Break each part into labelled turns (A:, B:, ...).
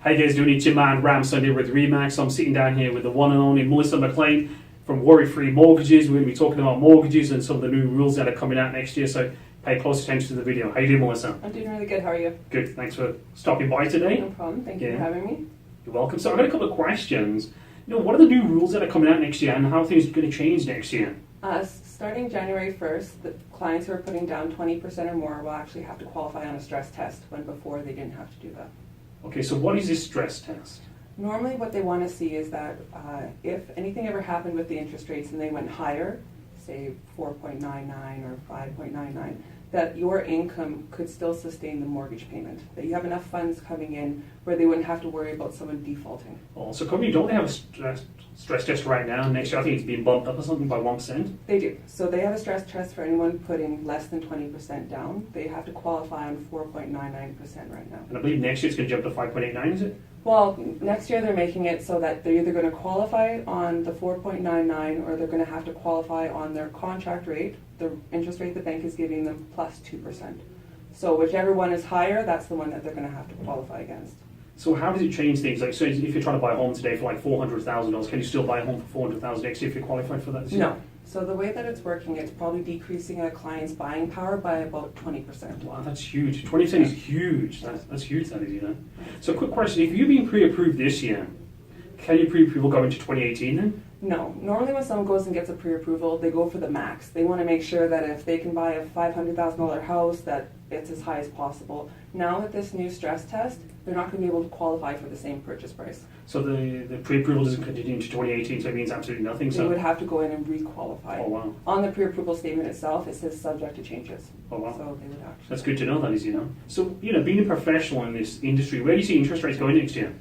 A: How you guys doing? It's your man Ram Sunday with Remax. I'm sitting down here with the one and only Mellissa McLean from Worry-Free Mortgages. We're going to be talking about mortgages and some of the new rules that are coming out next year, so pay close attention to the video. How you doing, Mellissa?
B: I'm doing really good. How are you?
A: Good. Thanks for stopping by today.
B: No problem. Thank you for having me.
A: You're welcome. So I've got a couple of questions. What are the new rules that are coming out next year and how are things going to change next year?
B: Starting January 1st, the clients who are putting down 20% or more will actually have to qualify on a stress test when before they didn't have to do that.
A: Okay, so what is this stress test?
B: Normally what they want to see is that if anything ever happened with the interest rates and they went higher, say 4.99 or 5.99, that your income could still sustain the mortgage payment, that you have enough funds coming in where they wouldn't have to worry about someone defaulting.
A: Oh, so currently don't they have a stress test right now? Next year I think it's being bumped up or something by 1%?
B: They do. So they have a stress test for anyone putting less than 20% down. They have to qualify on 4.99% right now.
A: And I believe next year it's going to jump to 5.89, is it?
B: Well, next year they're making it so that they're either going to qualify on the 4.99 or they're going to have to qualify on their contract rate, the interest rate the bank is giving them, plus 2%. So whichever one is higher, that's the one that they're going to have to qualify against.
A: So how does it change things? Like, so if you're trying to buy a home today for like $400,000, can you still buy a home for $400,000 next year if you're qualified for that this year?
B: No. So the way that it's working, it's probably decreasing a client's buying power by about 20%.
A: Wow, that's huge. 20% is huge. That's huge, that is, So quick question, if you're being pre-approved this year, can your pre-approval go into 2018 then?
B: No. Normally when someone goes and gets a pre-approval, they go for the max. They want to make sure that if they can buy a $500,000 house, that it's as high as possible. Now with this new stress test, they're not going to be able to qualify for the same purchase price.
A: So the pre-approval doesn't continue into 2018, so it means absolutely nothing?
B: They would have to go in and re-qualify.
A: Oh, wow.
B: On the pre-approval statement itself, it says subject to changes.
A: Oh, wow.
B: So they would actually...
A: That's good to know, that is, So, being a professional in this industry, where do you see interest rates going next year?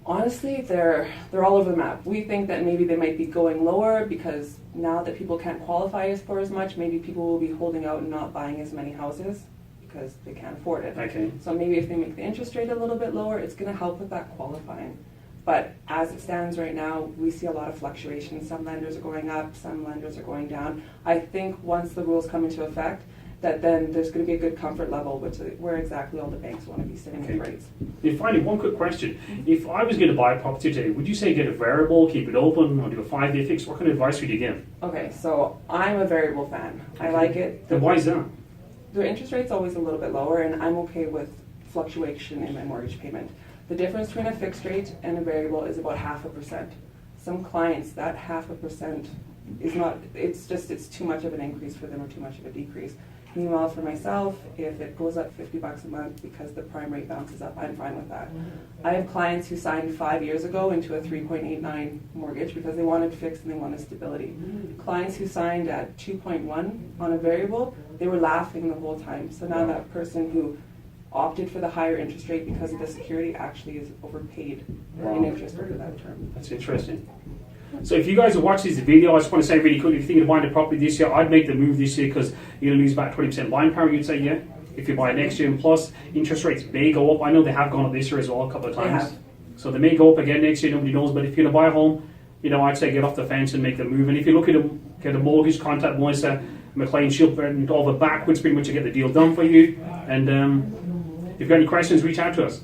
B: Honestly, they're all over the map. We think that maybe they might be going lower because now that people can't qualify for as much, maybe people will be holding out and not buying as many houses because they can't afford it.
A: Okay.
B: So maybe if they make the interest rate a little bit lower, it's going to help with that qualifying. But as it stands right now, we see a lot of fluctuation. Some lenders are going up, some lenders are going down. I think once the rules come into effect, that then there's going to be a good comfort level, where exactly all the banks want to be sitting with rates.
A: And finally, one quick question. If I was going to buy a property today, would you say get a variable, keep it open, or do a 5-year fix? What kind of advice would you give?
B: Okay, so I'm a variable fan. I like it.
A: And why is that?
B: The interest rate's always a little bit lower, and I'm okay with fluctuation in my mortgage payment. The difference between a fixed rate and a variable is about 0.5%. Some clients, that 0.5% is not, it's too much of an increase for them or too much of a decrease. Meanwhile, for myself, if it goes up $50 a month because the prime rate bounces up, I'm fine with that. I have clients who signed 5 years ago into a 3.89 mortgage because they wanted fixed and they wanted stability. Clients who signed at 2.1 on a variable, they were laughing the whole time. So now that person who opted for the higher interest rate because of the security actually is overpaid in interest over that term.
A: That's interesting. So if you guys have watched this video, I just want to say really quickly, if you're thinking of buying a property this year, I'd make the move this year because you're going to lose about 20% buying power, you'd say, yeah. If you buy next year, and plus interest rates may go up. I know they have gone up this year as well a couple of times. So they may go up again next year, nobody knows. But if you're going to buy a home, I'd say get off the fence and make the move. And if you're looking to get a mortgage, contact Mellissa McLean. She'll bend over backwards pretty much to get the deal done for you. And if you've got any questions, reach out to us.